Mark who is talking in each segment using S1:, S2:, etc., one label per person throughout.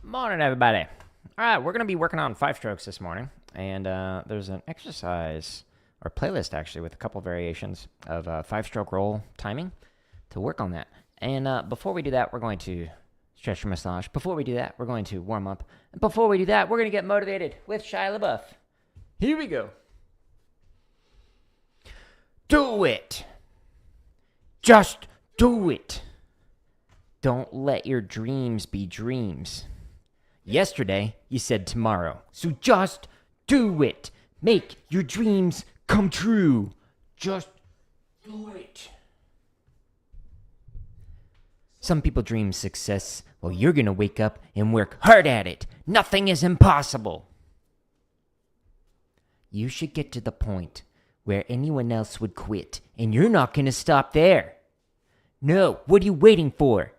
S1: Morning, everybody. All right, we're going to be working on 5-strokes this morning, and there's an exercise, or playlist actually, with a couple variations of 5-stroke roll timing to work on that. And before we do that, we're going to stretch your massage. Before we do that, we're going to warm up. And before we do that, we're going to get motivated with Shia LaBeouf. Here we go. Do it. Just do it. Don't let your dreams be dreams. Yesterday, you said tomorrow. So just do it. Make your dreams come true. Just do it. Some people dream success. Well, you're going to wake up and work hard at it. Nothing is impossible. You should get to the point where anyone else would quit, and you're not going to stop there. No, what are you waiting for?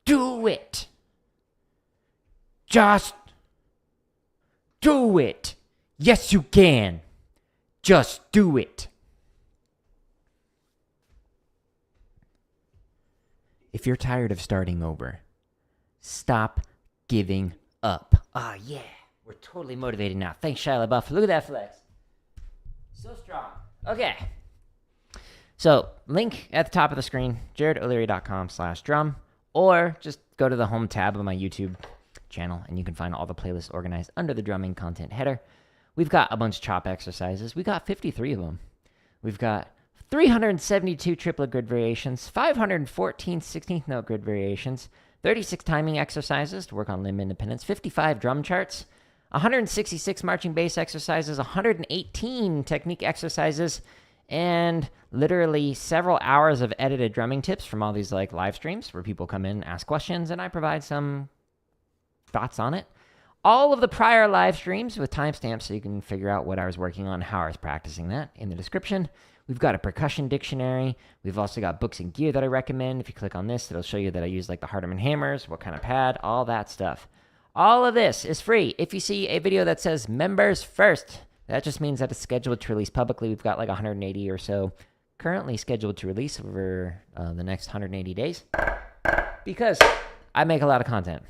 S1: Do it. Just do it. Yes, you can. Just do it. If you're tired of starting over, stop giving up. Oh, yeah. We're totally motivated now. Thanks, Shia LaBeouf. Look at that flex. So strong. Okay. So, link at the top of the screen, jaredoleary.com/drum, or just go to the home tab of my YouTube channel, and you can find all the playlists organized under the drumming content header. We've got a bunch of chop exercises. We got 53 of them. We've got 372 triplet grid variations, 514 16th note grid variations, 36 timing exercises to work on limb independence, 55 drum charts, 166 marching bass exercises, 118 technique exercises, and literally several hours of edited drumming tips from all these like live streams where people come in, ask questions, and I provide some thoughts on it. All of the prior live streams with timestamps so you can figure out what I was working on, how I was practicing that in the description. We've got a percussion dictionary. We've also got books and gear that I recommend. If you click on this, it'll show you that I use like the Hardeman hammers, what kind of pad, all that stuff. All of this is free. If you see a video that says members first, that just means that it's scheduled to release publicly. We've got like 180 or so currently scheduled to release over the next 180 days because I make a lot of content,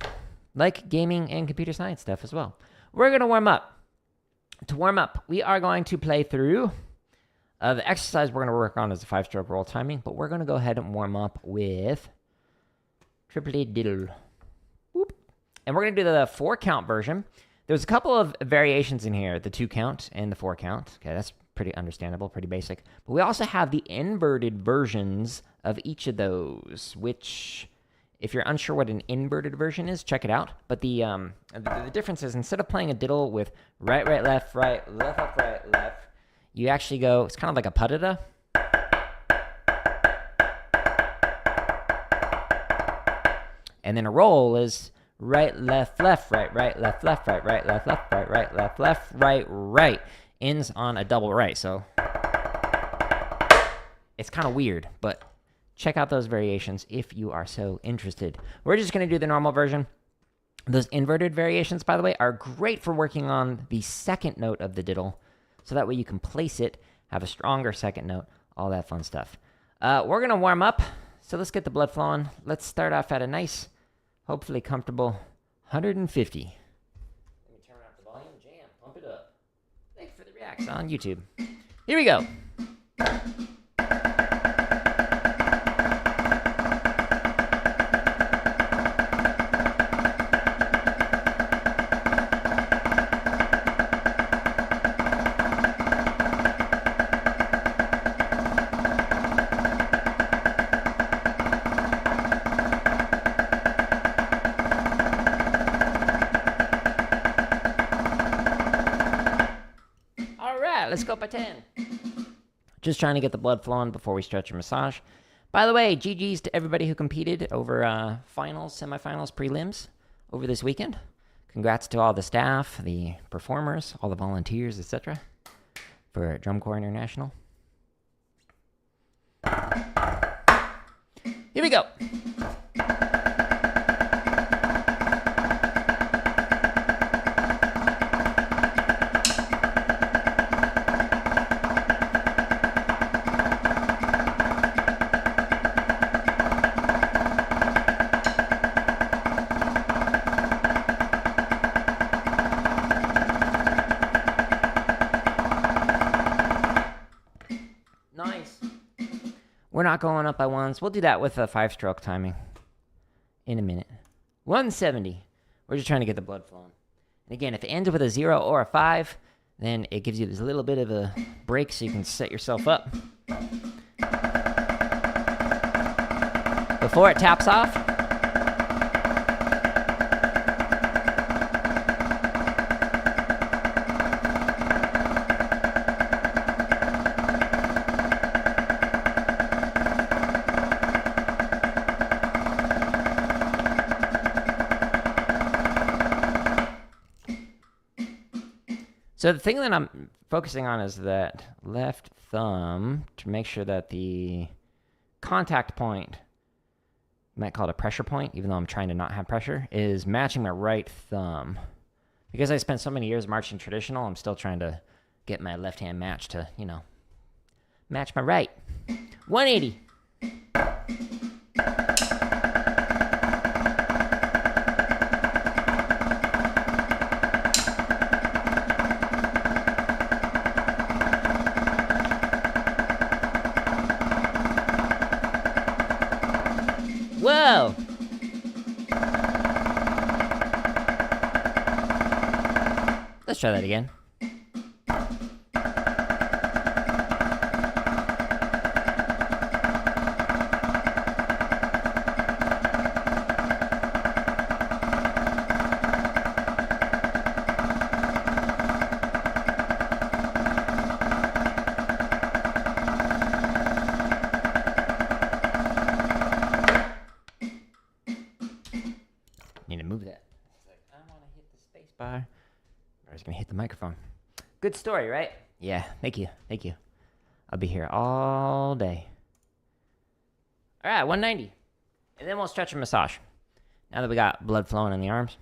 S1: like gaming and computer science stuff as well. We're going to warm up. To warm up, we are going to play through the exercise we're going to work on is the 5-stroke roll timing, but we're going to go ahead and warm up with Triplet diddle. Whoop. And we're going to do the 4-count version. There's a couple of variations in here, the 2-count and the 4-count. Okay, that's pretty understandable, pretty basic. But we also have the inverted versions of each of those, which, if you're unsure what an inverted version is, check it out. But the difference is instead of playing a diddle with right, right, left, right, left, right, left, you actually go, it's kind of like a puttada. And then a roll is right, left, left, right, left, left, right, left, right, left, right. Ends on a double right. So it's kind of weird, but check out those variations if you are so interested. We're just going to do the normal version. Those inverted variations, by the way, are great for working on the second note of the diddle. So that way you can place it, have a stronger second note, all that fun stuff. We're going to warm up. So let's get the blood flowing. Let's start off at a nice, hopefully comfortable 150. Let me turn up the volume, jam, pump it up. Thanks for the reacts on YouTube. Here we go. Let's go by 10. Just trying to get the blood flowing before we stretch and massage. By the way, GG's to everybody who competed over finals, semifinals, prelims over this weekend. Congrats to all the staff, the performers, all the volunteers, etc. for Drum Corps International. Here we go. We're not going up by ones. We'll do that with a 5-stroke timing in a minute. 170. We're just trying to get the blood flowing. And again, if it ends with a 0 or a 5, then it gives you this little bit of a break so you can set yourself up. Before it taps off, so the thing that I'm focusing on is that left thumb to make sure that the contact point, you might call it a pressure point, even though I'm trying to not have pressure, is matching my right thumb. Because I spent so many years marching traditional, I'm still trying to get my left hand match to, you know, match my right. 180. Whoa! Let's try that again. Need to move that. It's like, I want to hit the space bar. I was going to hit the microphone. Good story, right? Yeah, thank you. Thank you. I'll be here all day. All right, 190. And then we'll stretch and massage. Now that we got blood flowing in the arms.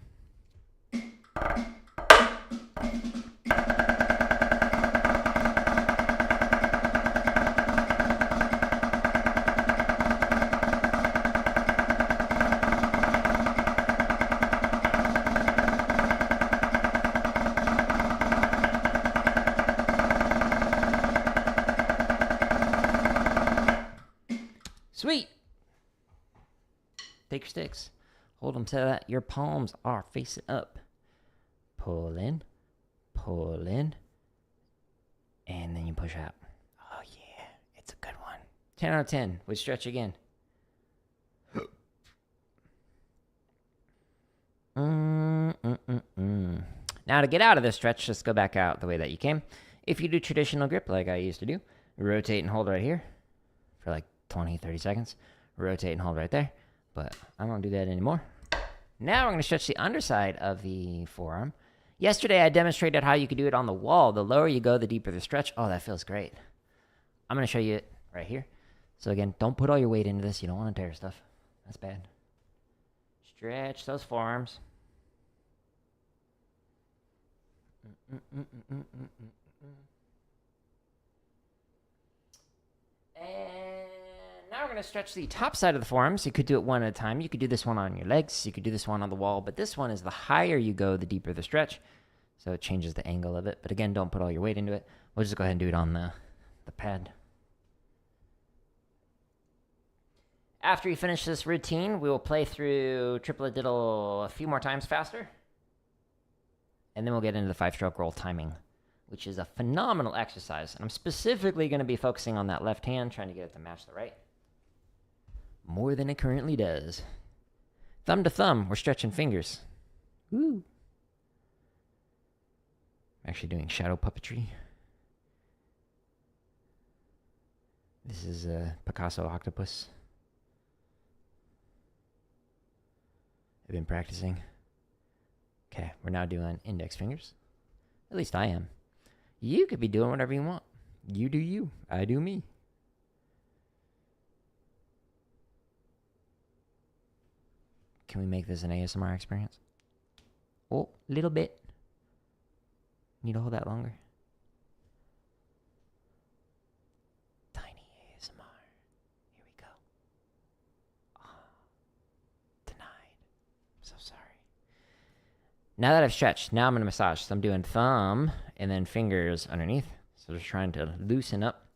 S1: Sweet. Take your sticks. Hold them so that your palms are facing up. Pull in, and then you push out. Oh, yeah. It's a good one. 10 out of 10. We stretch again. Now to get out of this stretch, just go back out the way that you came. If you do traditional grip like I used to do, rotate and hold right here for like 20, 30 seconds. Rotate and hold right there. But I don't do that anymore. Now we're going to stretch the underside of the forearm. Yesterday I demonstrated how you could do it on the wall. The lower you go, the deeper the stretch. Oh, that feels great. I'm going to show you it right here. So again, don't put all your weight into this. You don't want to tear stuff. That's bad. Stretch those forearms. And now we're going to stretch the top side of the forearms. You could do it one at a time. You could do this one on your legs. You could do this one on the wall. But this one is the higher you go, the deeper the stretch. So it changes the angle of it. But again, don't put all your weight into it. We'll just go ahead and do it on the pad. After you finish this routine, we will play through triplet diddle a few more times faster. And then we'll get into the 5-stroke roll timing, which is a phenomenal exercise. And I'm specifically going to be focusing on that left hand, trying to get it to match the right. More than it currently does. Thumb to thumb, we're stretching fingers. Woo. I'm actually doing shadow puppetry. This is a Picasso octopus. I've been practicing. Okay, we're now doing index fingers. At least I am. You could be doing whatever you want. You do you. I do me. Can we make this an ASMR experience? Oh, little bit. Need to hold that longer. Tiny ASMR. Here we go. Oh, denied. I'm so sorry. Now that I've stretched, now I'm going to massage. So I'm doing thumb and then fingers underneath. So just trying to loosen up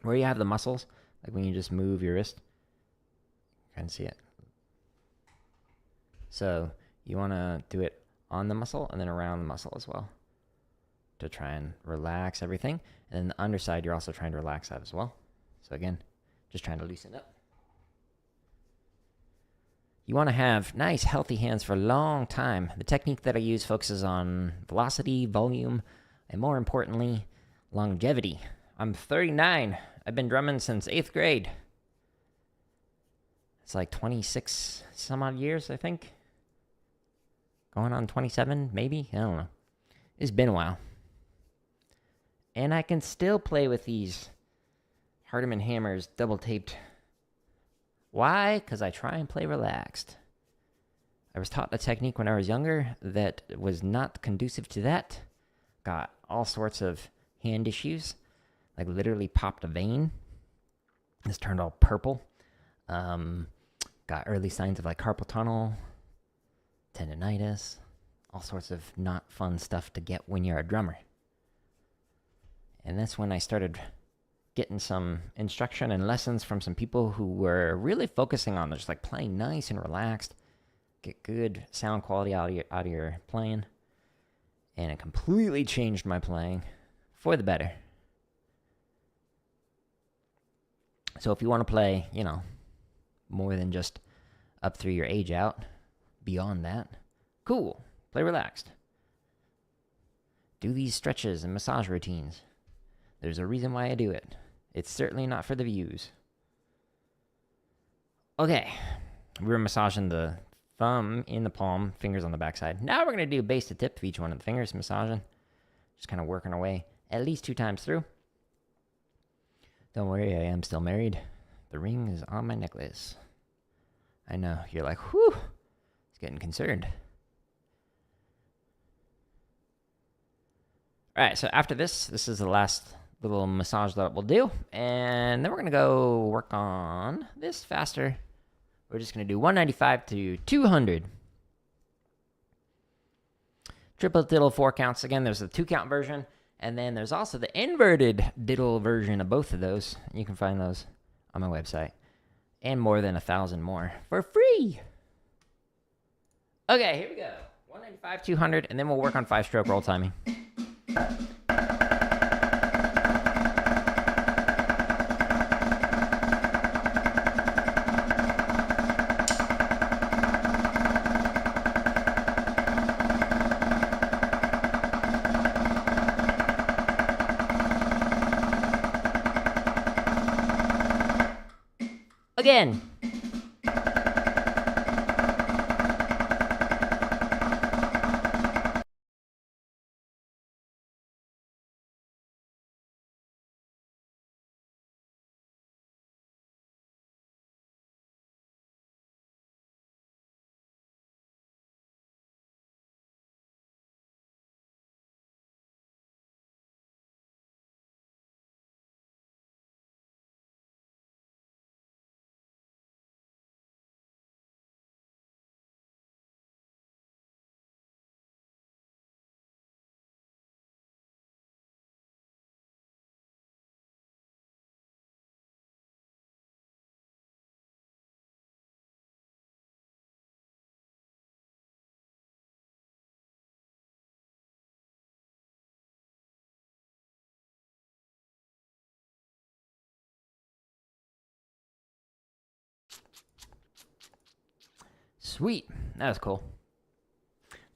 S1: where you have the muscles, Like when you just move your wrist. You can see it. So you want to do it on the muscle and then around the muscle as well to try and relax everything. And then the underside, you're also trying to relax that as well. So again, just trying to loosen up. You want to have nice, healthy hands for a long time. The technique that I use focuses on velocity, volume, and more importantly, longevity. I'm 39. I've been drumming since 8th grade. It's like 26 some odd years, I think. Going on 27, maybe? I don't know. It's been a while. And I can still play with these Hardeman hammers double taped. Why? Because I try and play relaxed. I was taught a technique when I was younger that was not conducive to that. Got all sorts of hand issues. Like literally popped a vein. This turned all purple. Got early signs of like carpal tunnel, tendonitis, all sorts of not fun stuff to get when you're a drummer. And that's when I started getting some instruction and lessons from some people who were really focusing on just like playing nice and relaxed, get good sound quality out of your playing. And it completely changed my playing for the better. So if you want to play, you know, more than just up through your age out, beyond that, cool, play relaxed. Do these stretches and massage routines. There's a reason why I do it. It's certainly not for the views. Okay, we were massaging the thumb in the palm, fingers on the backside. Now we're going to do base to tip of each one of the fingers, massaging. Just kind of working our way at least 2 times through. Don't worry, I am still married. The ring is on my necklace. I know, you're like, whew, it's getting concerned. All right, so after this is the last little massage that we'll do. And then we're going to go work on this faster. We're just going to do 195 to 200. Triplet diddle 4 counts. Again, there's the 2 count version. And then there's also the inverted diddle version of both of those. You can find those on my website. And more than 1,000 more for free. Okay, here we go. 195, 200, and then we'll work on 5-stroke roll timing. Again. Sweet. That was cool.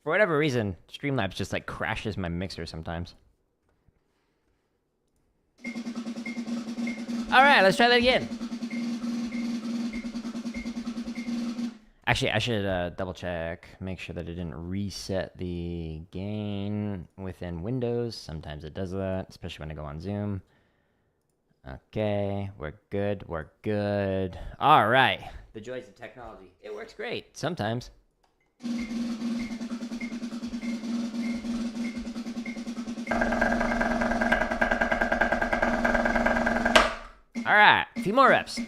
S1: For whatever reason, Streamlabs just like crashes my mixer sometimes. Alright, let's try that again. Actually, I should double check, make sure that it didn't reset the gain within Windows. Sometimes it does that, especially when I go on Zoom. Okay, we're good, we're good. Alright, the joys of technology. It works great, sometimes. Alright, a few more reps.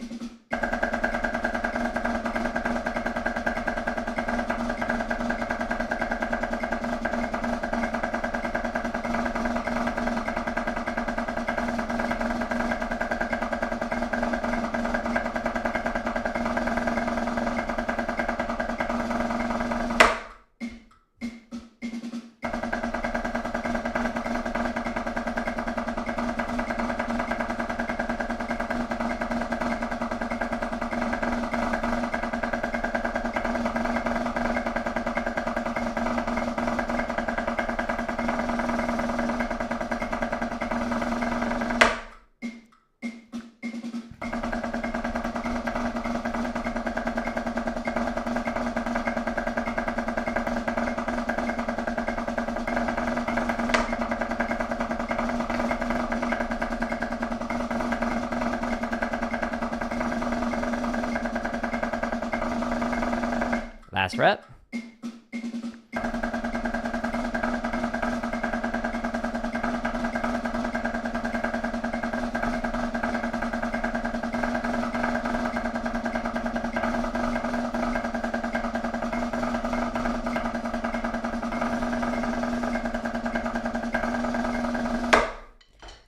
S1: Last rep.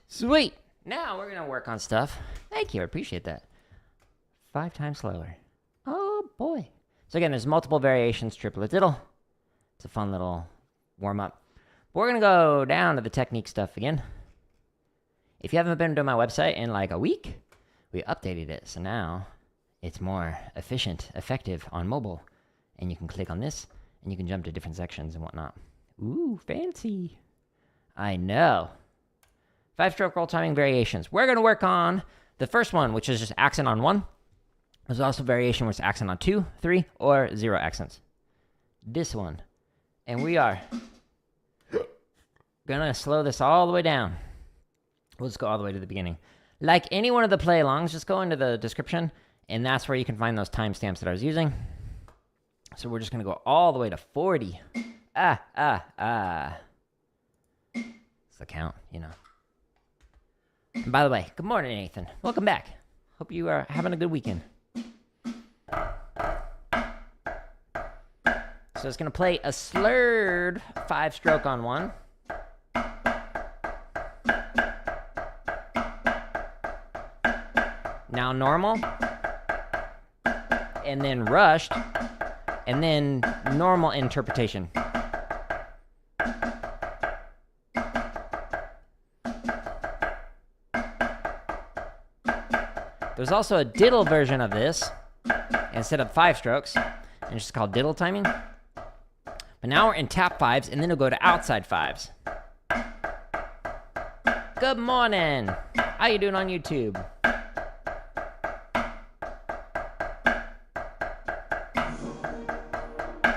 S1: Sweet. Now we're going to work on stuff. Thank you. I appreciate that. 5 times slower. Oh, boy. So again, there's multiple variations, triplet diddle. It's a fun little warm-up. But we're going to go down to the technique stuff again. If you haven't been to my website in like a week, we updated it. So now it's more efficient, effective on mobile. And you can click on this, and you can jump to different sections and whatnot. Ooh, fancy. I know. 5-stroke roll timing variations. We're going to work on the first one, which is just accent on 1. There's also a variation where it's accent on 2, 3, or 0 accents. This one. And we are going to slow this all the way down. We'll just go all the way to the beginning. Like any one of the play-alongs, just go into the description, and that's where you can find those timestamps that I was using. So we're just going to go all the way to 40. It's the count, you know. And by the way, good morning, Nathan. Welcome back. Hope you are having a good weekend. So it's going to play a slurred 5-stroke on 1. Now normal. And then rushed. And then normal interpretation. There's also a diddle version of this, instead of 5 strokes, and it's just called diddle timing. But now we're in tap 5s, and then we'll go to outside 5s. Good morning. How you doing on YouTube?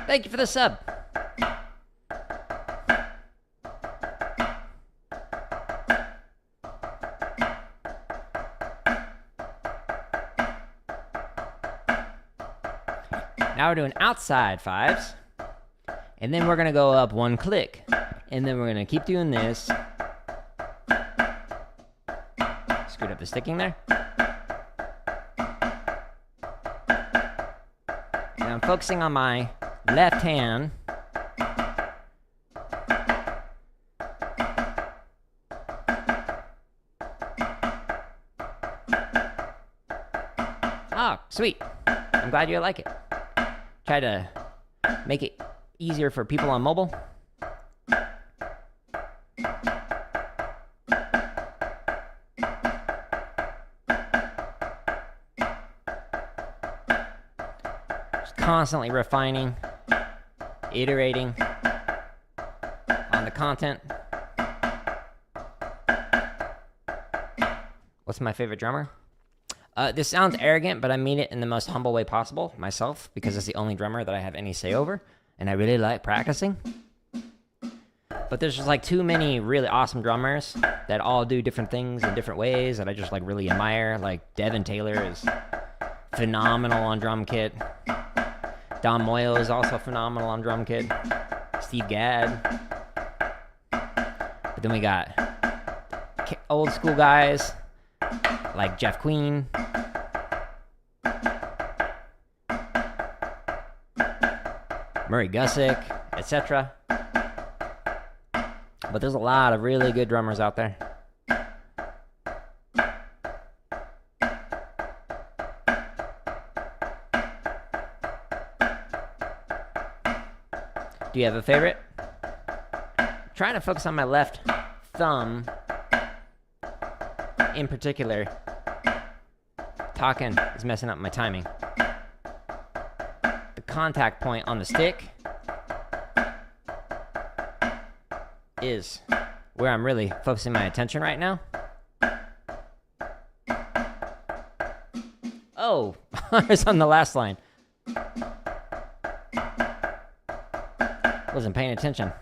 S1: Thank you for the sub. Now we're doing outside 5s. And then we're going to go up 1 click. And then we're going to keep doing this. Screwed up the sticking there. And I'm focusing on my left hand. Oh, sweet. I'm glad you like it. Try to make it easier for people on mobile. Just constantly refining, iterating on the content. What's my favorite drummer? This sounds arrogant, but I mean it in the most humble way possible, myself, because it's the only drummer that I have any say over, and I really like practicing. But there's just like too many really awesome drummers that all do different things in different ways that I just like really admire. Like Devin Taylor is phenomenal on drum kit. Don Moyo is also phenomenal on drum kit. Steve Gadd. But then we got old school guys like Jeff Queen. Murray Gussick, etc. But there's a lot of really good drummers out there. Do you have a favorite? I'm trying to focus on my left thumb in particular. Talking is messing up my timing. The contact point on the stick is where I'm really focusing my attention right now. Oh, it's on the last line. Wasn't paying attention.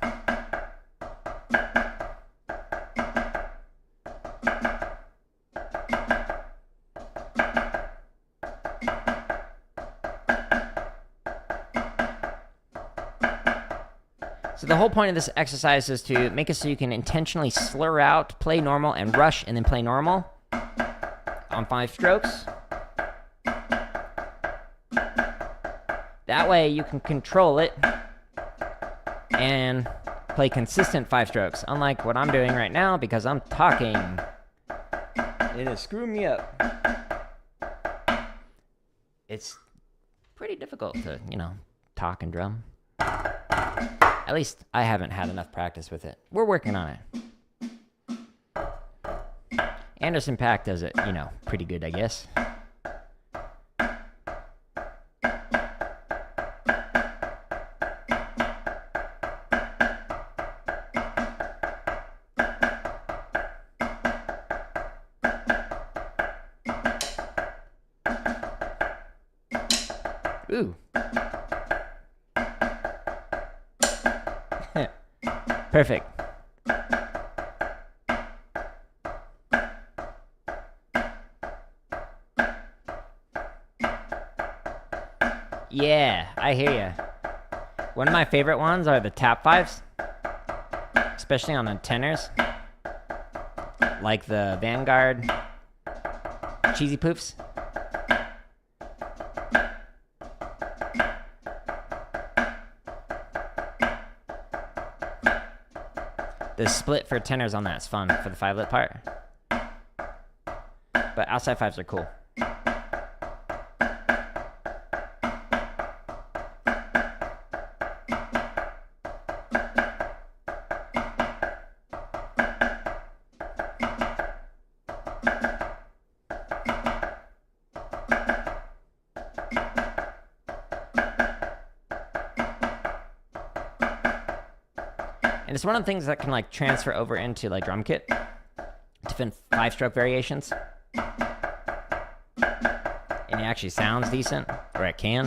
S1: So the whole point of this exercise is to make it so you can intentionally slur out, play normal, and rush, and then play normal on 5 strokes. That way you can control it and play consistent 5 strokes, unlike what I'm doing right now because I'm talking. It is screwing me up. It's pretty difficult to, talk and drum. At least I haven't had enough practice with it. We're working on it. Anderson .Paak does it, pretty good, I guess. Ooh. Perfect. Yeah, I hear ya. One of my favorite ones are the tap 5s, especially on the tenors, like the Vanguard Cheesy Poofs. The split for tenors on that's fun for the 5-lit part. But outside 5s are cool. And it's one of the things that can transfer over into drum kit, different 5-stroke variations. And it actually sounds decent, or it can.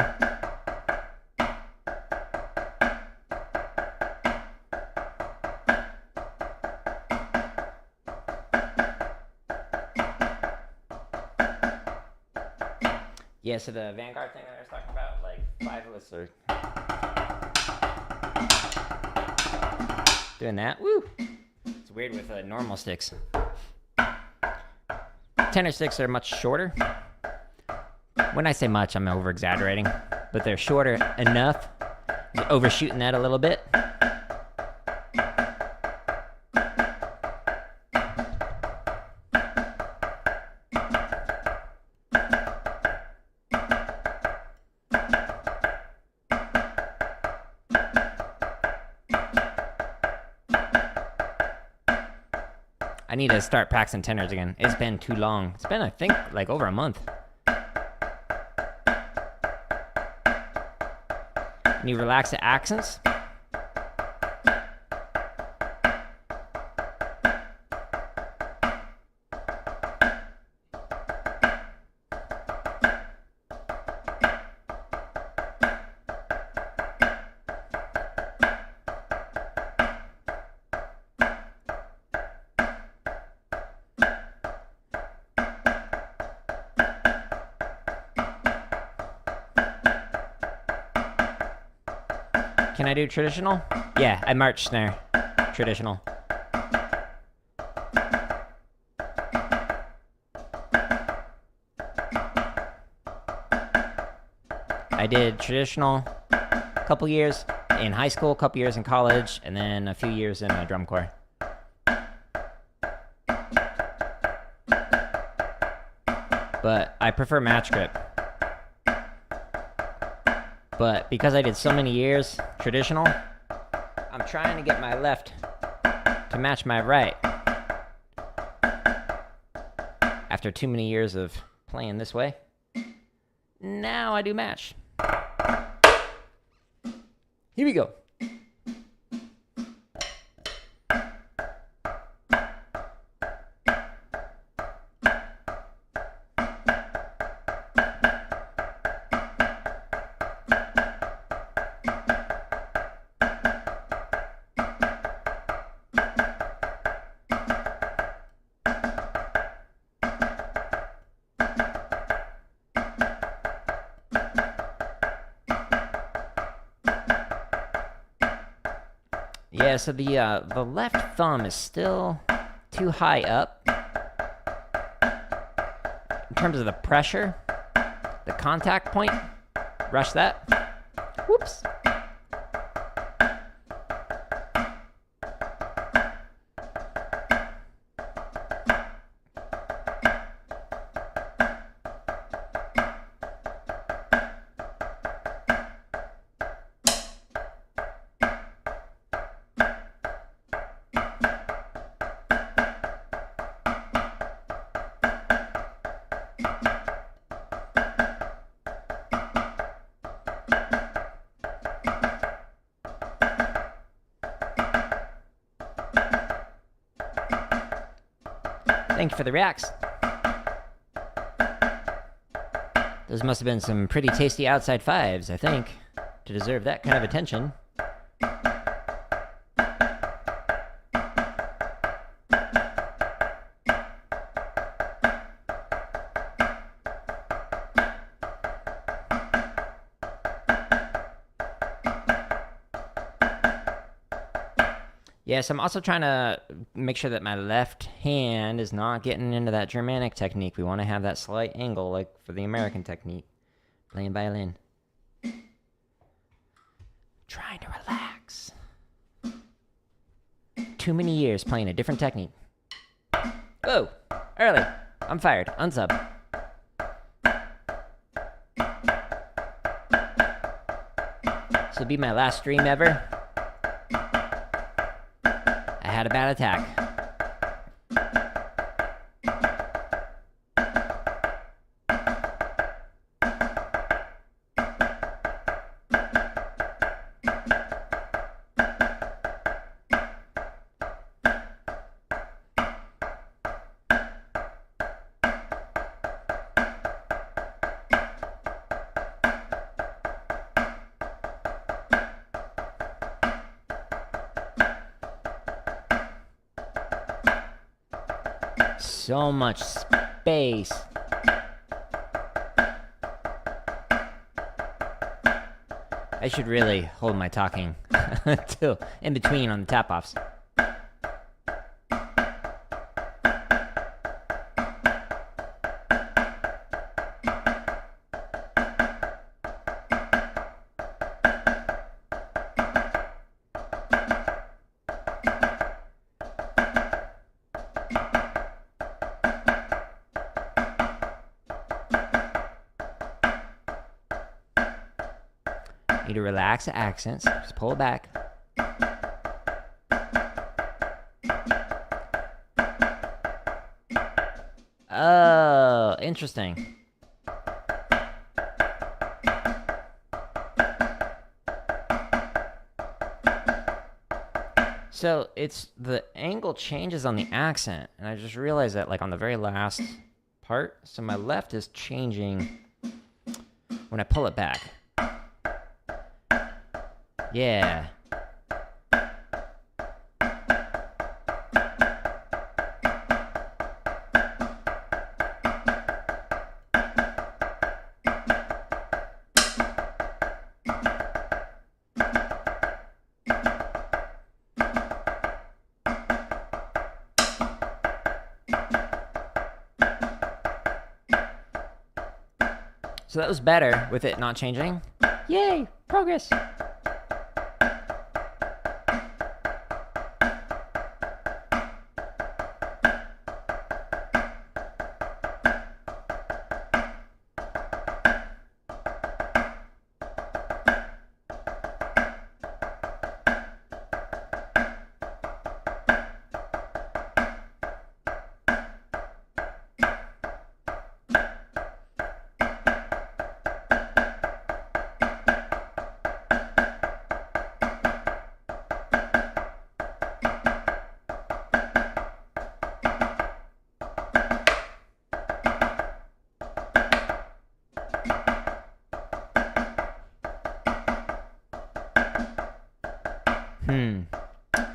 S1: Yeah, so the Vanguard thing that I was talking about, 5-lets are doing that. Woo! It's weird with normal sticks. Tenor sticks are much shorter. When I say much, I'm over-exaggerating. But they're shorter enough. Overshooting that a little bit. I need to start practicing tenors again. It's been too long. It's been, I think, over a month. And you relax the accents. Can I do traditional? Yeah, I march snare. Traditional. I did traditional a couple years in high school, a couple years in college, and then a few years in a drum corps. But I prefer match grip. But because I did so many years traditional, I'm trying to get my left to match my right. After too many years of playing this way, now I do match. Here we go. Yeah, so the left thumb is still too high up in terms of the pressure, the contact point. Rush that. Whoops. Thank you for the reacts. Those must have been some pretty tasty outside fives, I think, to deserve that kind of attention. Yes, I'm also trying to make sure that my left hand is not getting into that Germanic technique. We want to have that slight angle, like for the American technique. Playing violin. Trying to relax. Too many years playing a different technique. Oh, early. I'm fired. Unsub. This will be my last stream ever. I had a bad attack. So much space. I should really hold my talking till in between on the tap-offs. Need to relax the accents. Just pull it back. Oh, interesting. So it's the angle changes on the accent, and I just realized that like on the very last part. So my left is changing when I pull it back. Yeah. So that was better with it not changing. Yay! Progress!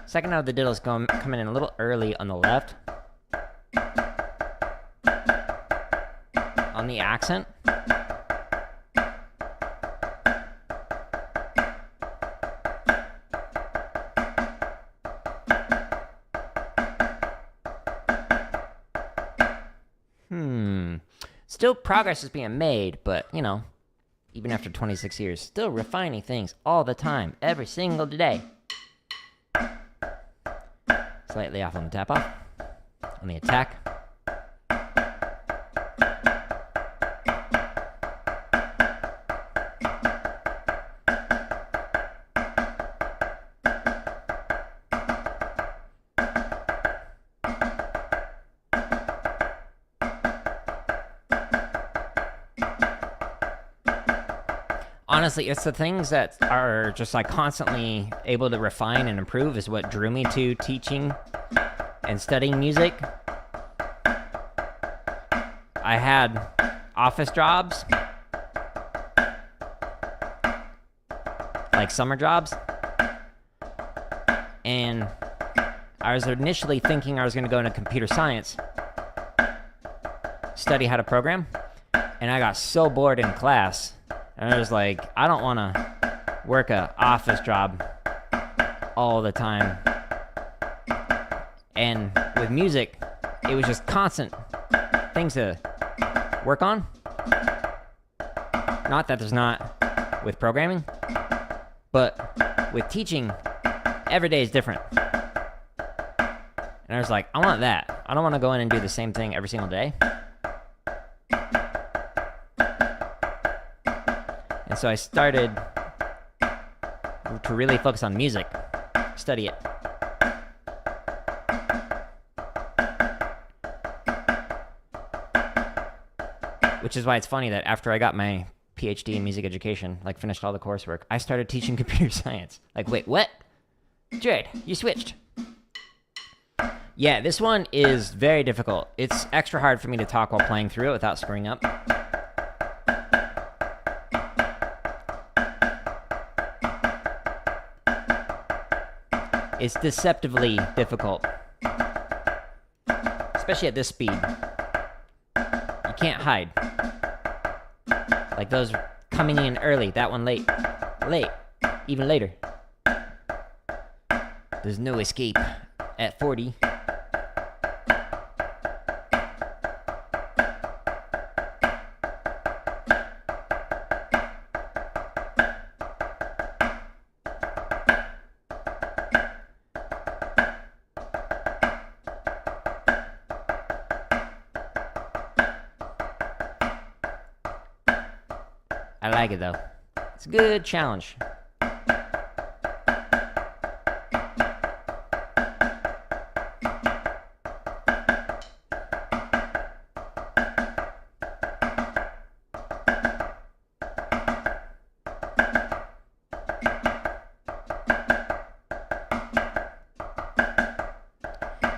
S1: Second note of the diddle is coming in a little early on the left. On the accent. Still progress is being made, but, you know, even after 26 years, still refining things all the time, every single day. Slightly off on the tap off, on the attack. Honestly, it's the things that are just like constantly able to refine and improve is what drew me to teaching and studying music. I had office jobs, like summer jobs, and I was initially thinking I was going to go into computer science, study how to program, and I got so bored in class. And I was like, I don't want to work a office job all the time. And with music, it was just constant things to work on. Not that there's not with programming, but with teaching, every day is different. And I was like, I want that. I don't want to go in and do the same thing every single day. And so I started to really focus on music, study it. Which is why it's funny that after I got my PhD in music education, like finished all the coursework, I started teaching computer science. Like, wait, what? Jared, you switched. Yeah, this one is very difficult. It's extra hard for me to talk while playing through it without screwing up. It's deceptively difficult, especially at this speed. You can't hide. Like those coming in early, that one late, even later. There's no escape at 40. I like it though. It's a good challenge.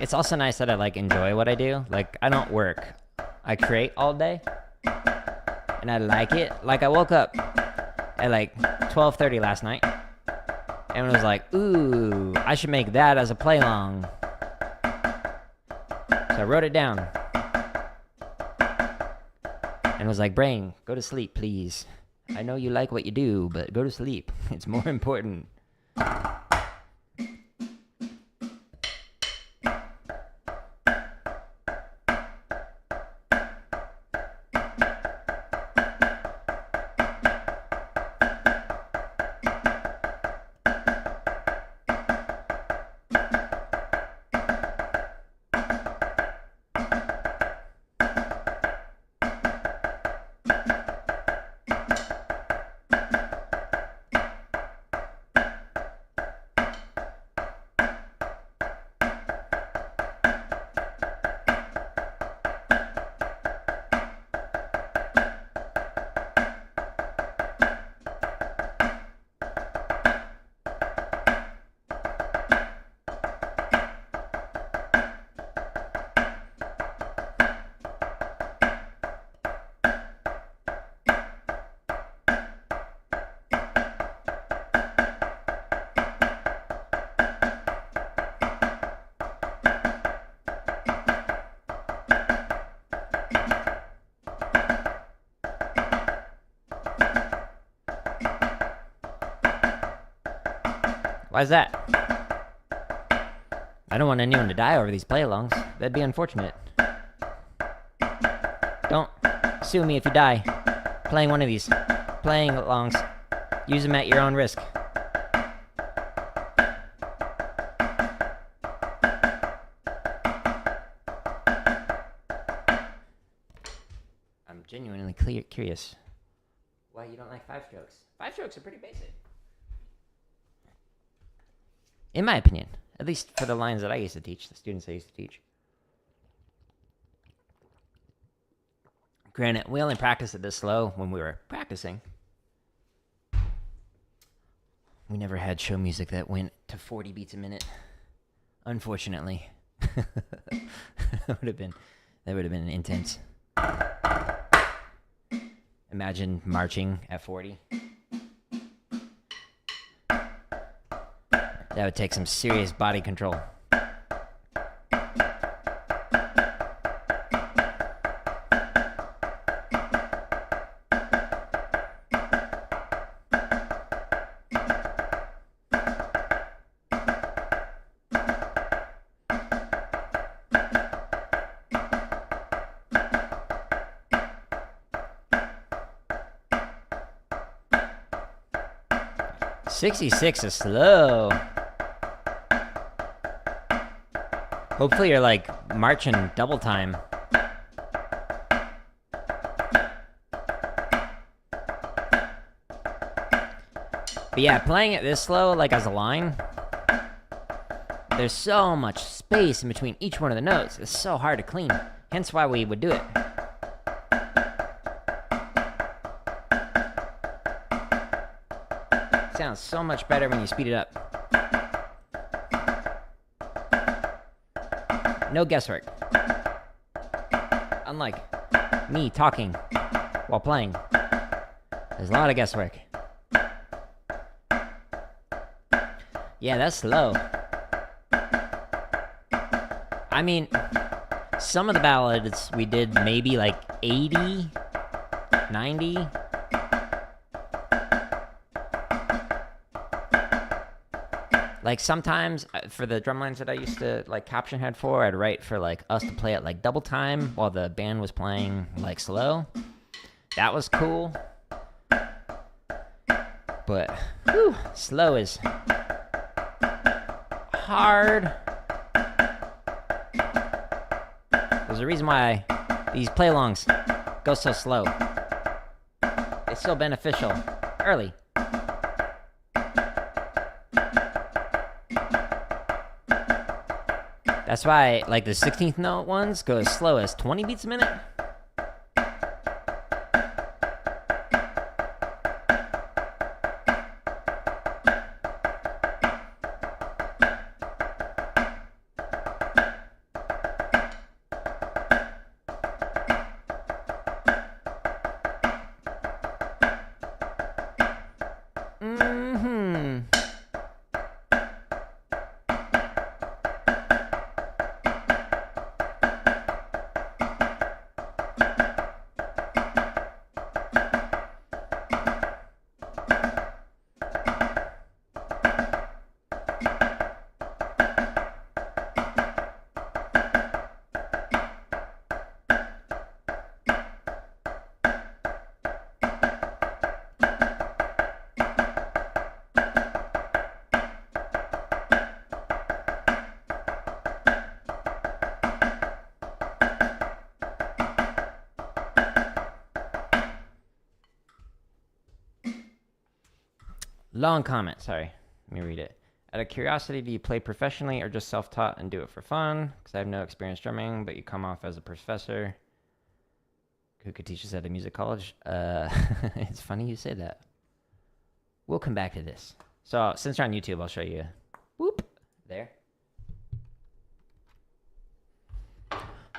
S1: It's also nice that I like enjoy what I do. Like I don't work. I create all day. And I like it. Like I woke up at like 12:30 last night and was like, ooh, I should make that as a play long. So I wrote it down and was like, brain, go to sleep, please. I know you like what you do, but go to sleep. It's more important. Why is that? I don't want anyone to die over these play-alongs. That'd be unfortunate. Don't Sue me if you die. Playing one of these. Playing alongs. Use them at your own risk. I'm genuinely curious why you don't like 5 strokes. 5 strokes are pretty basic. In my opinion. At least for the lines that I used to teach, the students I used to teach. Granted, we only practiced it this slow when we were practicing. We never had show music that went to 40 beats a minute. Unfortunately. that would have been intense. Imagine marching at 40. That would take some serious body control. 66 is slow. Hopefully you're like marching double time. But yeah, playing it this slow, like as a line, there's so much space in between each one of the notes. It's so hard to clean. Hence why we would do it. Sounds so much better when you speed it up. No guesswork. Unlike me talking while playing. There's a lot of guesswork. Yeah, that's slow. I mean, some of the ballads we did maybe like 80, 90. Like sometimes for the drum lines that I used to like caption head for, I'd write for like us to play at like double time while the band was playing like slow. That was cool. But whew, slow is hard. There's a reason why these play-alongs go so slow. It's so beneficial early. That's why, like, the 16th note ones go as slow as 20 beats a minute. Long comment, sorry. Let me read it. Out of curiosity, do you play professionally or just self-taught and do it for fun? Because I have no experience drumming, but you come off as a professor who could teach us at a music college. It's funny you say that. We'll come back to this. So since you're on YouTube, I'll show you. Whoop, there.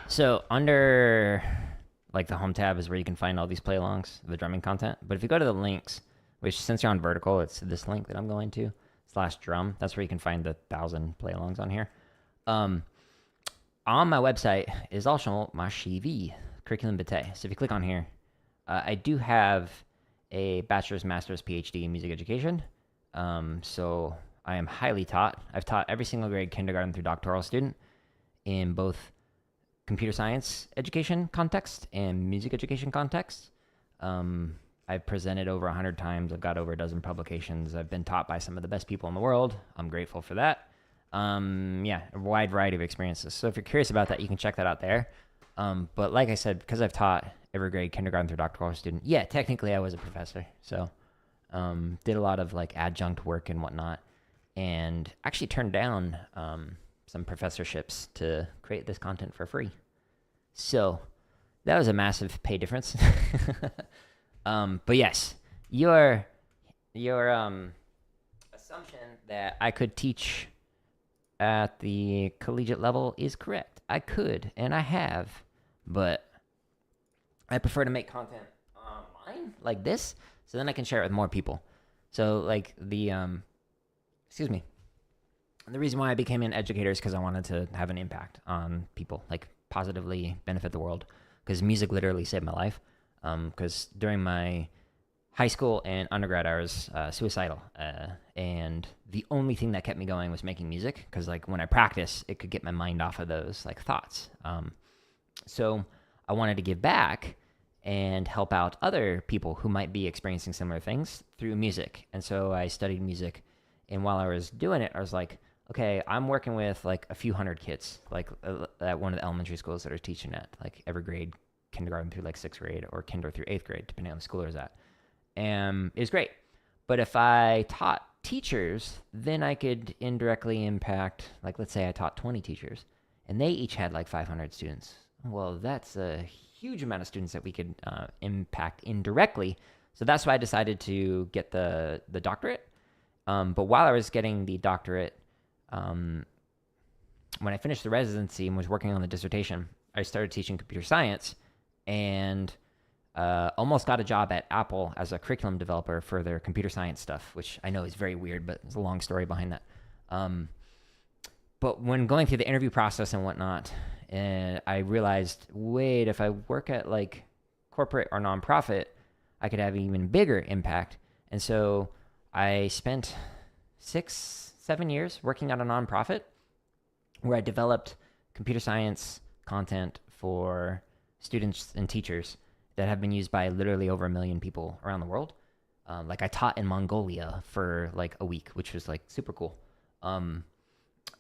S1: So under like the home tab is where you can find all these play-alongs, the drumming content. But if you go to the links, which since you're on vertical, it's this link that I'm going to, /drum. That's where you can find the 1,000 play-alongs on here. On my website is also my CV, curriculum vitae. So if you click on here, I do have a bachelor's, master's, PhD in music education. So I am highly taught. I've taught every single grade, kindergarten through doctoral student, in both computer science education context and music education context. I've presented over 100 times. I've got over a dozen publications. I've been taught by some of the best people in the world. I'm grateful for that. A wide variety of experiences. So if you're curious about that, you can check that out there. But like I said, because I've taught every grade, kindergarten through doctoral student, technically I was a professor. So did a lot of like adjunct work and whatnot, and actually turned down some professorships to create this content for free. So that was a massive pay difference. But yes, your assumption that I could teach at the collegiate level is correct. I could, and I have, but I prefer to make content online like this, so then I can share it with more people. So like the reason why I became an educator is because I wanted to have an impact on people, like positively benefit the world, because music literally saved my life. Because during my high school and undergrad, I was suicidal, and the only thing that kept me going was making music, because like when I practice, it could get my mind off of those like thoughts. So I wanted to give back and help out other people who might be experiencing similar things through music. And so I studied music, and while I was doing it, I was like, okay, I'm working with like a few hundred kids, like at one of the elementary schools that are teaching at like every grade, kindergarten through like 6th grade or kinder through 8th grade, depending on the school I was at. And it was great. But if I taught teachers, then I could indirectly impact, like let's say I taught 20 teachers and they each had like 500 students. Well, that's a huge amount of students that we could impact indirectly. So that's why I decided to get the doctorate. But while I was getting the doctorate, when I finished the residency and was working on the dissertation, I started teaching computer science, and almost got a job at Apple as a curriculum developer for their computer science stuff, which I know is very weird, but there's a long story behind that. But when going through the interview process and whatnot, I realized, wait, if I work at like corporate or nonprofit, I could have an even bigger impact. And so I spent 6-7 years working at a nonprofit where I developed computer science content for students and teachers that have been used by literally over 1 million people around the world. Like I taught in Mongolia for like a week, which was like super cool.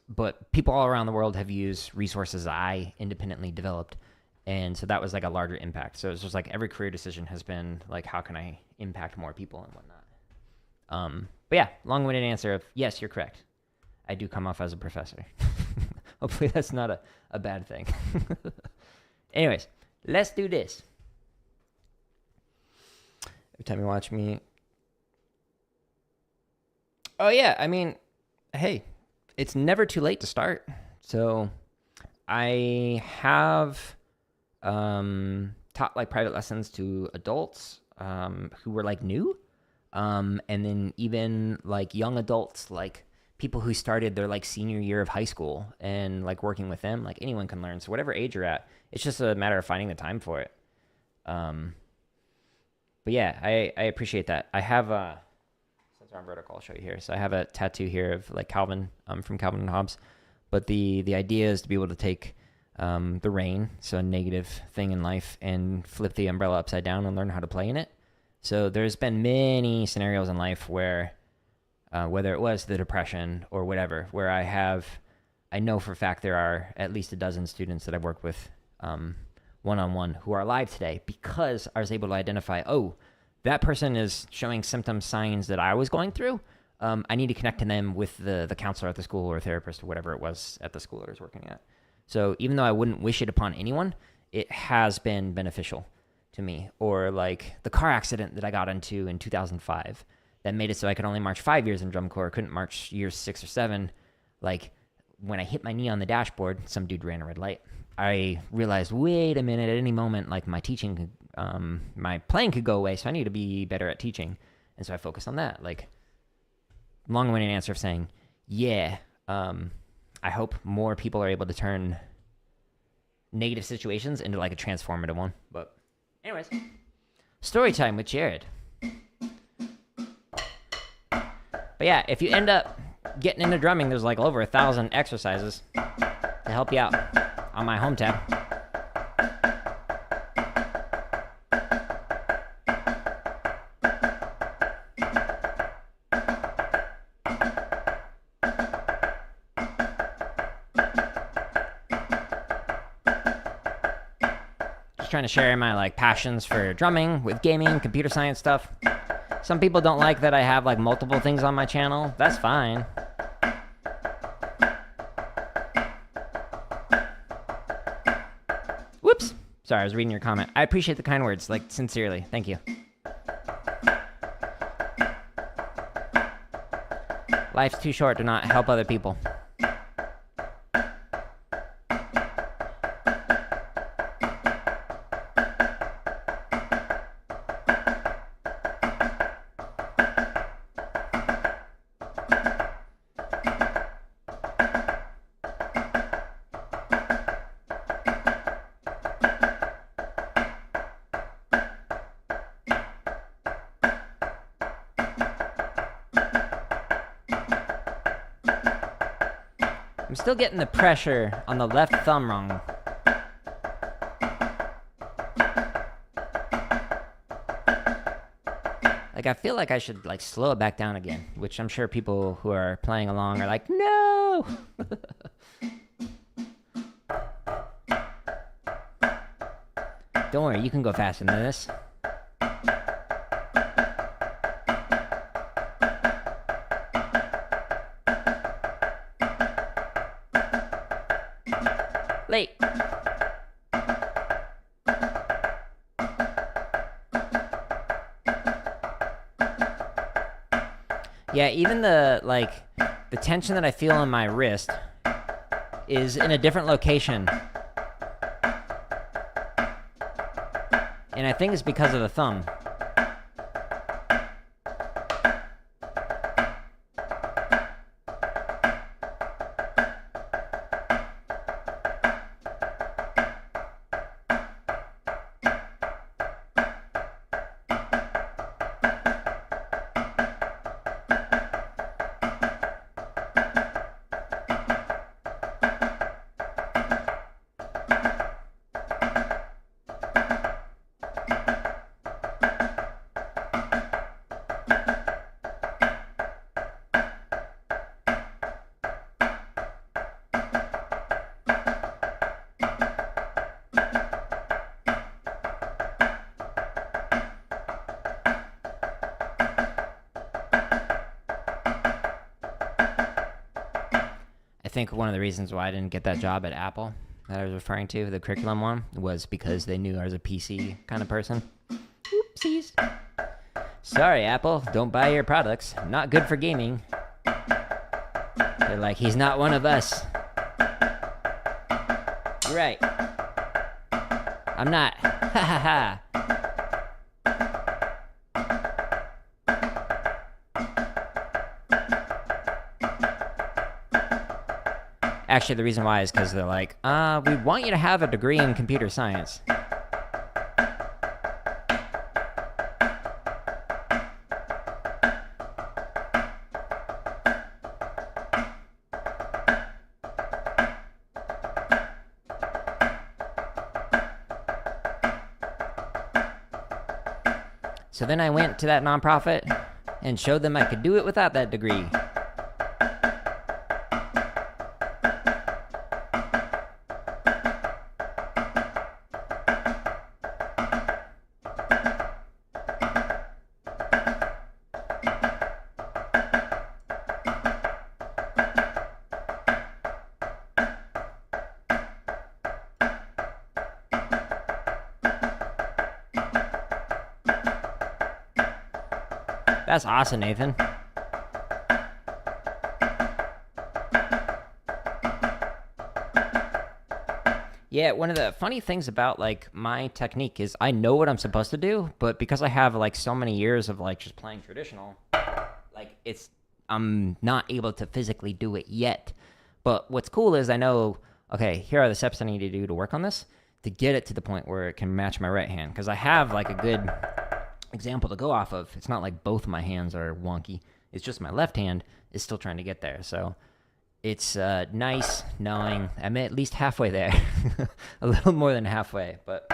S1: But people all around the world have used resources I independently developed. And so that was like a larger impact. So it's just like every career decision has been like, how can I impact more people and whatnot? But yeah, long-winded answer of yes, you're correct. I do come off as a professor. Hopefully that's not a bad thing. Anyways, let's do this. Every time you watch me. Oh yeah, I mean, hey, it's never too late to start. So I have taught like private lessons to adults who were like new. And then even like young adults, like people who started their like senior year of high school, and like working with them, like anyone can learn. So whatever age you're at, it's just a matter of finding the time for it. But yeah, I appreciate that. I have since we're on vertical, I'll show you here. So I have a tattoo here of like Calvin, from Calvin and Hobbes. But the idea is to be able to take the rain, so a negative thing in life, and flip the umbrella upside down and learn how to play in it. So there's been many scenarios in life where, whether it was the depression or whatever, where I know for a fact there are at least a dozen students that I've worked with one-on-one who are alive today because I was able to identify, oh, that person is showing symptoms, signs that I was going through. I need to connect to them with the counselor at the school or therapist or whatever it was at the school I was working at. So even though I wouldn't wish it upon anyone, it has been beneficial to me. Or like the car accident that I got into in 2005 that made it so I could only march 5 years in drum corps, couldn't march years 6 or 7. Like when I hit my knee on the dashboard, some dude ran a red light. I realized, wait a minute, at any moment, like my teaching, my playing could go away, so I need to be better at teaching. And so I focused on that. Like, long-winded answer of saying, yeah, I hope more people are able to turn negative situations into like a transformative one. But anyways, story time with Jared. But yeah, if you end up getting into drumming, there's like over 1,000 exercises to help you out on my home tab. Just trying to share my like passions for drumming with gaming, computer science stuff. Some people don't like that I have like multiple things on my channel. That's fine. Whoops. Sorry, I was reading your comment. I appreciate the kind words, like sincerely. Thank you. Life's too short to not help other people. I'm still getting the pressure on the left thumb wrong. Like, I feel like I should, like, slow it back down again, which I'm sure people who are playing along are like, no! Don't worry, you can go faster than this. Late. Yeah, even the tension that I feel in my wrist is in a different location. And I think it's because of the thumb. I think one of the reasons why I didn't get that job at Apple that I was referring to, the curriculum one, was because they knew I was a PC kind of person. Oopsies. Sorry, Apple, don't buy your products. Not good for gaming. They're like, he's not one of us. You're right. I'm not. Ha ha ha. Actually, the reason why is because they're like, we want you to have a degree in computer science. So then I went to that nonprofit and showed them I could do it without that degree. That's awesome, Nathan. Yeah, one of the funny things about like my technique is I know what I'm supposed to do, but because I have like so many years of like just playing traditional, like I'm not able to physically do it yet. But what's cool is I know, okay, here are the steps I need to do to work on this to get it to the point where it can match my right hand, because I have like a good example to go off of. It's not like both my hands are wonky. It's just my left hand is still trying to get there. So it's nice knowing I'm at least halfway there. A little more than halfway. But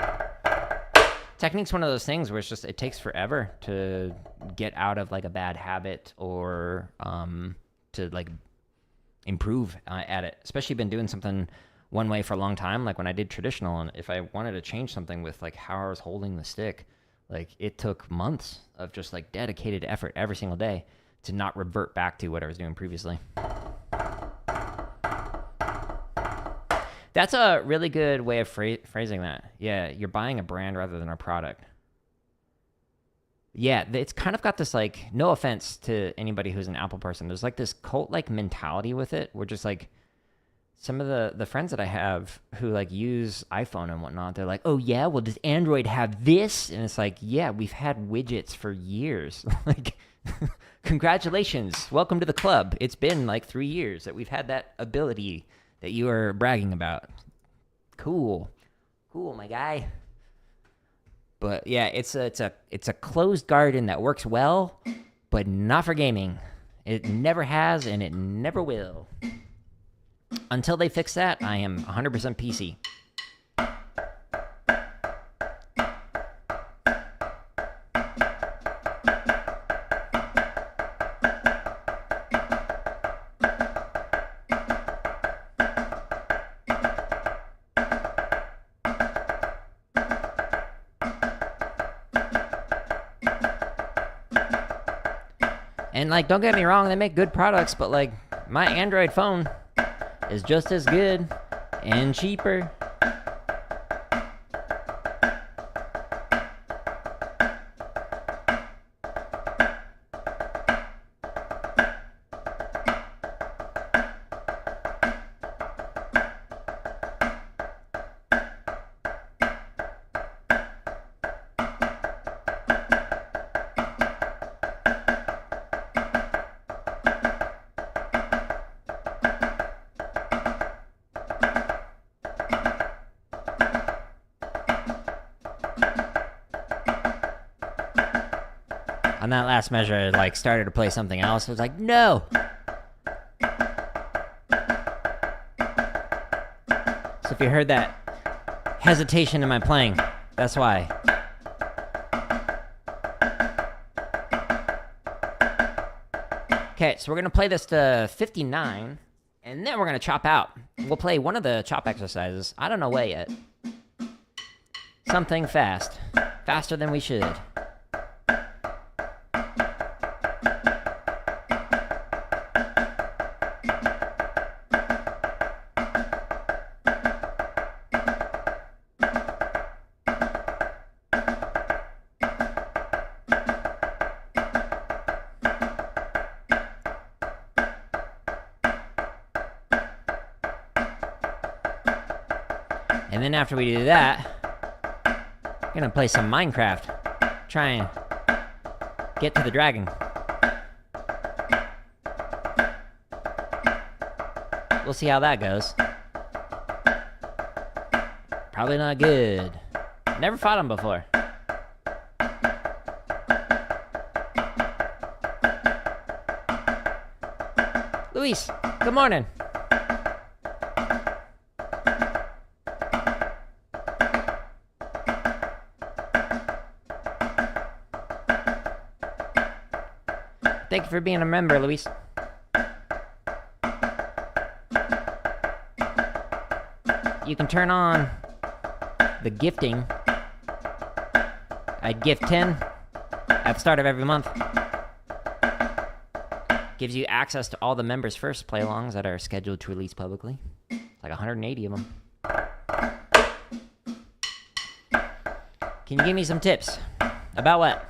S1: technique's one of those things where it's just, it takes forever to get out of like a bad habit or to like improve at it. Especially been doing something one way for a long time, like when I did traditional, and if I wanted to change something with like how I was holding the stick, like it took months of just like dedicated effort every single day to not revert back to what I was doing previously. That's a really good way of phrasing that. Yeah, you're buying a brand rather than a product. Yeah, it's kind of got this like, no offense to anybody who's an Apple person, there's like this cult-like mentality with it. We're just like, some of the friends that I have who like use iPhone and whatnot, they're like, oh yeah, well does Android have this? And it's like, yeah, we've had widgets for years. Like, congratulations, welcome to the club. It's been like 3 years that we've had that ability that you are bragging about. Cool, my guy. But yeah, it's a closed garden that works well, but not for gaming. It never has, and it never will. Until they fix that, I am 100% PC. And like, don't get me wrong, they make good products, but like, my Android phone is just as good and cheaper. On that last measure, I like started to play something else. I was like, no. So if you heard that hesitation in my playing, that's why. Okay, so we're gonna play this to 59, and then we're gonna chop out. We'll play one of the chop exercises. I don't know what yet. Something fast. Faster than we should. And then after we do that, I'm gonna play some Minecraft. Try and get to the dragon. We'll see how that goes. Probably not good. Never fought him before. Luis, good morning. Thank you for being a member, Luis. You can turn on the gifting. I gift 10 at the start of every month. Gives you access to all the members' first play-alongs that are scheduled to release publicly. It's like 180 of them. Can you give me some tips? About what?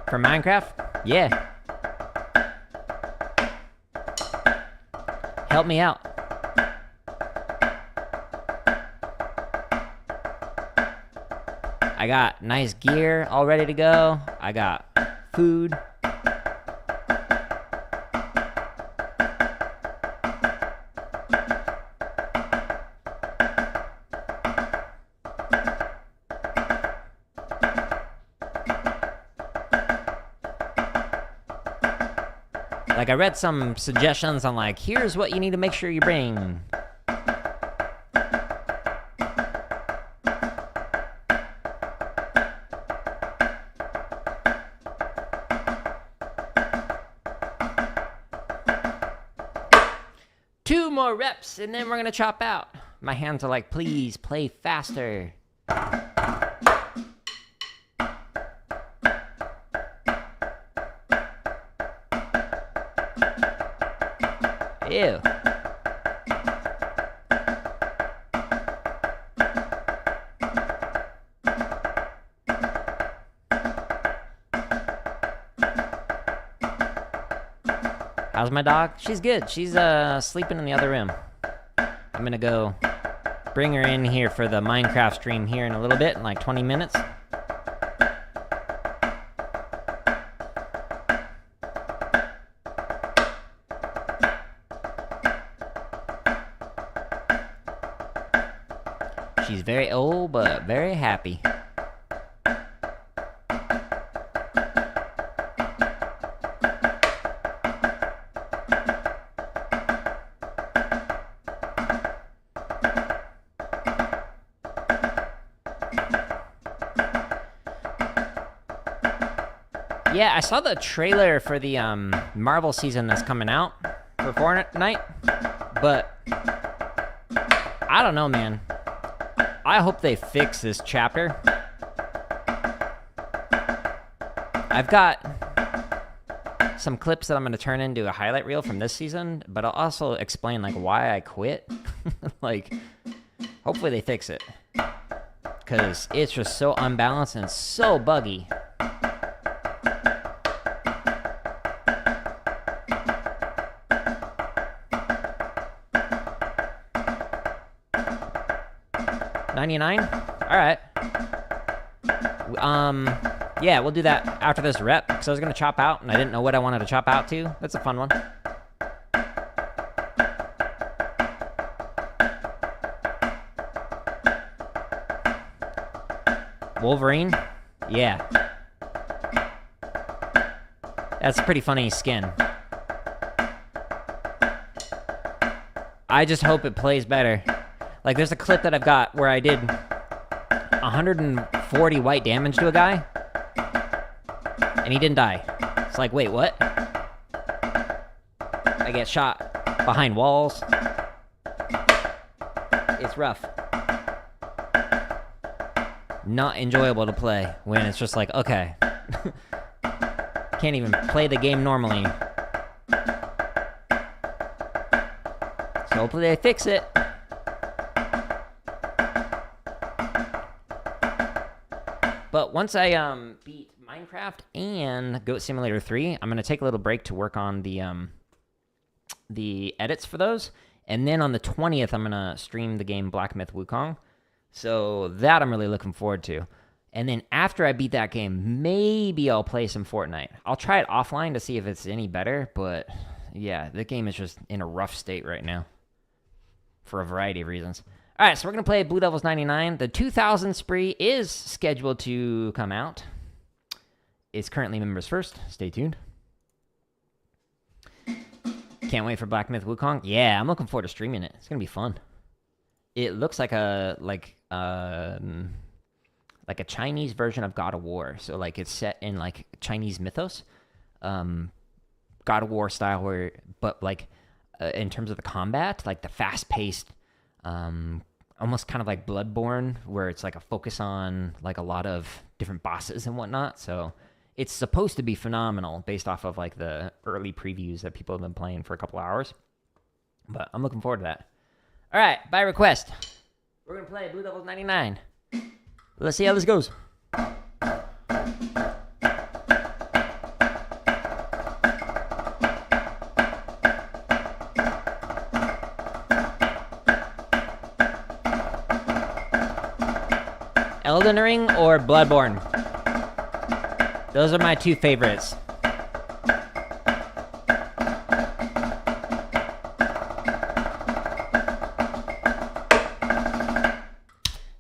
S1: For Minecraft? Yeah. Help me out. I got nice gear all ready to go. I got food. Like, I read some suggestions on, like, here's what you need to make sure you bring. Two more reps, and then we're gonna chop out. My hands are like, please play faster. Ew. How's my dog? She's good. She's sleeping in the other room. I'm gonna go bring her in here for the Minecraft stream here in a little bit, in like 20 minutes. She's very old, but very happy. Yeah, I saw the trailer for the Marvel season that's coming out for Fortnite, but I don't know, man. I hope they fix this chapter. I've got some clips that I'm going to turn into a highlight reel from this season, but I'll also explain like why I quit. Like, hopefully they fix it, because it's just so unbalanced and so buggy. $99? All right. Yeah, we'll do that after this rep, because I was going to chop out, and I didn't know what I wanted to chop out to. That's a fun one. Wolverine? Yeah. That's a pretty funny skin. I just hope it plays better. Like, there's a clip that I've got where I did 140 white damage to a guy, and he didn't die. It's like, wait, what? I get shot behind walls. It's rough. Not enjoyable to play when it's just like, okay. Can't even play the game normally. So hopefully they fix it. But once I beat Minecraft and Goat Simulator 3, I'm going to take a little break to work on the edits for those. And then on the 20th, I'm going to stream the game Black Myth Wukong. So that I'm really looking forward to. And then after I beat that game, maybe I'll play some Fortnite. I'll try it offline to see if it's any better. But yeah, the game is just in a rough state right now for a variety of reasons. All right, so we're going to play Blue Devils 99. The 2000 spree is scheduled to come out. It's currently members first. Stay tuned. Can't wait for Black Myth Wukong. Yeah, I'm looking forward to streaming it. It's going to be fun. It looks like a Chinese version of God of War. So like it's set in like Chinese mythos. God of War style, but like in terms of the combat, like the fast-paced, almost kind of like Bloodborne, where it's like a focus on like a lot of different bosses and whatnot. So it's supposed to be phenomenal based off of like the early previews that people have been playing for a couple hours. But I'm looking forward to that. All right, by request, we're going to play Blue Devils 99. Let's see how this goes. Elden Ring or Bloodborne? Those are my two favorites.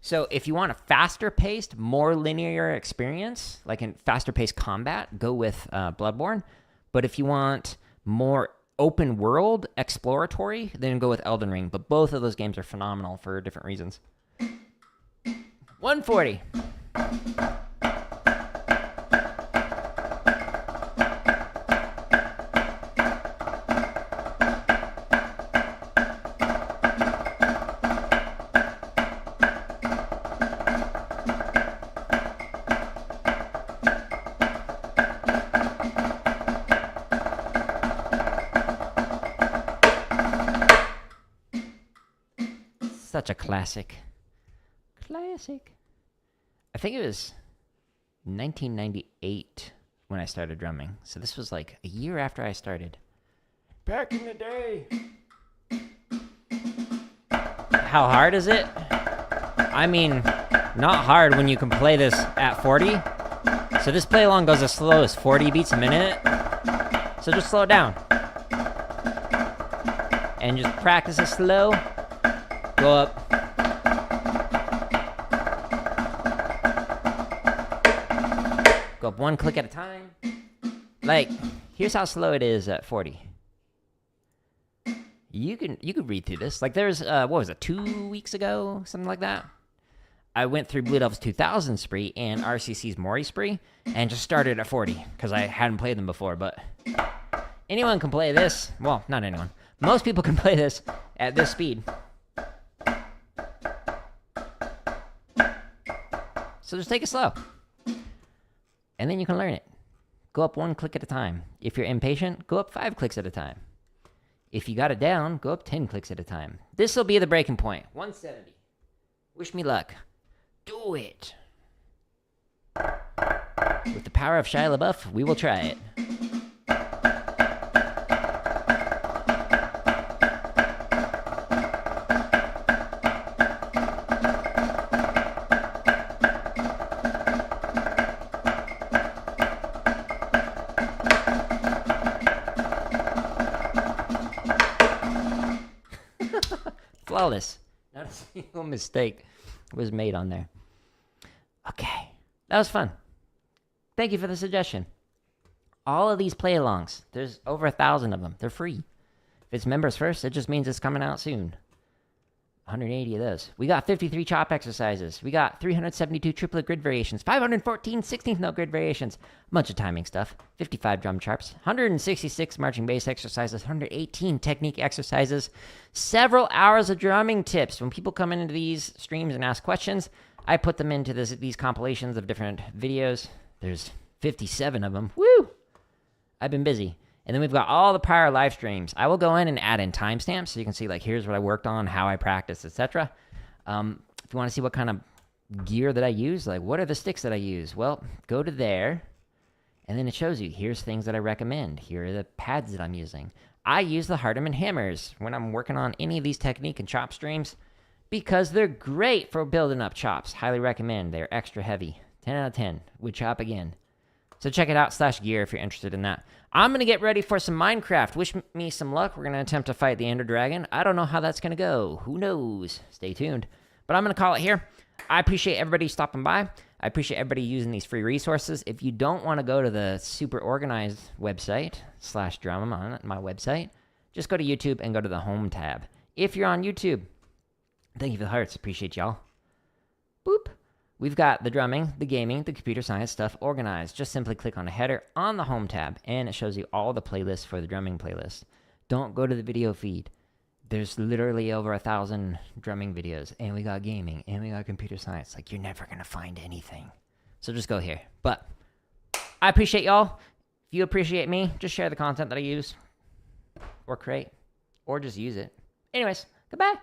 S1: So if you want a faster-paced, more linear experience, like in faster-paced combat, go with Bloodborne. But if you want more open world, exploratory, then go with Elden Ring. But both of those games are phenomenal for different reasons. 140. Such a classic. Classic. I think it was 1998 when I started drumming. So this was like a year after I started. Back in the day. How hard is it? I mean, not hard when you can play this at 40. So this play along goes as slow as 40 beats a minute. So just slow it down. And just practice it slow. Go up. Go up one click at a time. Like, here's how slow it is at 40. You could read through this. Like there's what was it, 2 weeks ago, something like that. I went through Blue Devils 2000 spree and RCC's Mori spree and just started at 40 because I hadn't played them before. But anyone can play this. Well, not anyone. Most people can play this at this speed. So just take it slow. And then you can learn it. Go up one click at a time. If you're impatient, go up 5 clicks at a time. If you got it down, go up 10 clicks at a time. This will be the breaking point. 170. Wish me luck. Do it. With the power of Shia LaBeouf, we will try it. Flawless. Not a single mistake was made on there. Okay. That was fun. Thank you for the suggestion. All of these play-alongs, there's over 1,000 of them. They're free. If it's members first, it just means it's coming out soon. 180 of those. We got 53 chop exercises. We got 372 triplet grid variations, 514 16th note grid variations, a bunch of timing stuff, 55 drum charts, 166 marching bass exercises, 118 technique exercises, several hours of drumming tips. When people come into these streams and ask questions, I put them into these compilations of different videos. There's 57 of them. Woo! I've been busy. And then we've got all the prior live streams. I will go in and add in timestamps so you can see, like, here's what I worked on, how I practiced, etc. If you want to see what kind of gear that I use, like, what are the sticks that I use? Well, go to there, and then it shows you, here's things that I recommend. Here are the pads that I'm using. I use the Hardeman hammers when I'm working on any of these technique and chop streams because they're great for building up chops. Highly recommend. They're extra heavy. 10 out of 10. Would chop again. So check it out, /gear, if you're interested in that. I'm going to get ready for some Minecraft. Wish me some luck. We're going to attempt to fight the Ender Dragon. I don't know how that's going to go. Who knows? Stay tuned. But I'm going to call it here. I appreciate everybody stopping by. I appreciate everybody using these free resources. If you don't want to go to the super organized website, /drum on my website, just go to YouTube and go to the home tab. If you're on YouTube, thank you for the hearts. Appreciate y'all. Boop. We've got the drumming, the gaming, the computer science stuff organized. Just simply click on a header on the home tab, and it shows you all the playlists for the drumming playlist. Don't go to the video feed. There's literally over 1,000 drumming videos, and we got gaming, and we got computer science. Like, you're never going to find anything. So just go here. But I appreciate y'all. If you appreciate me, just share the content that I use or create or just use it. Anyways, goodbye.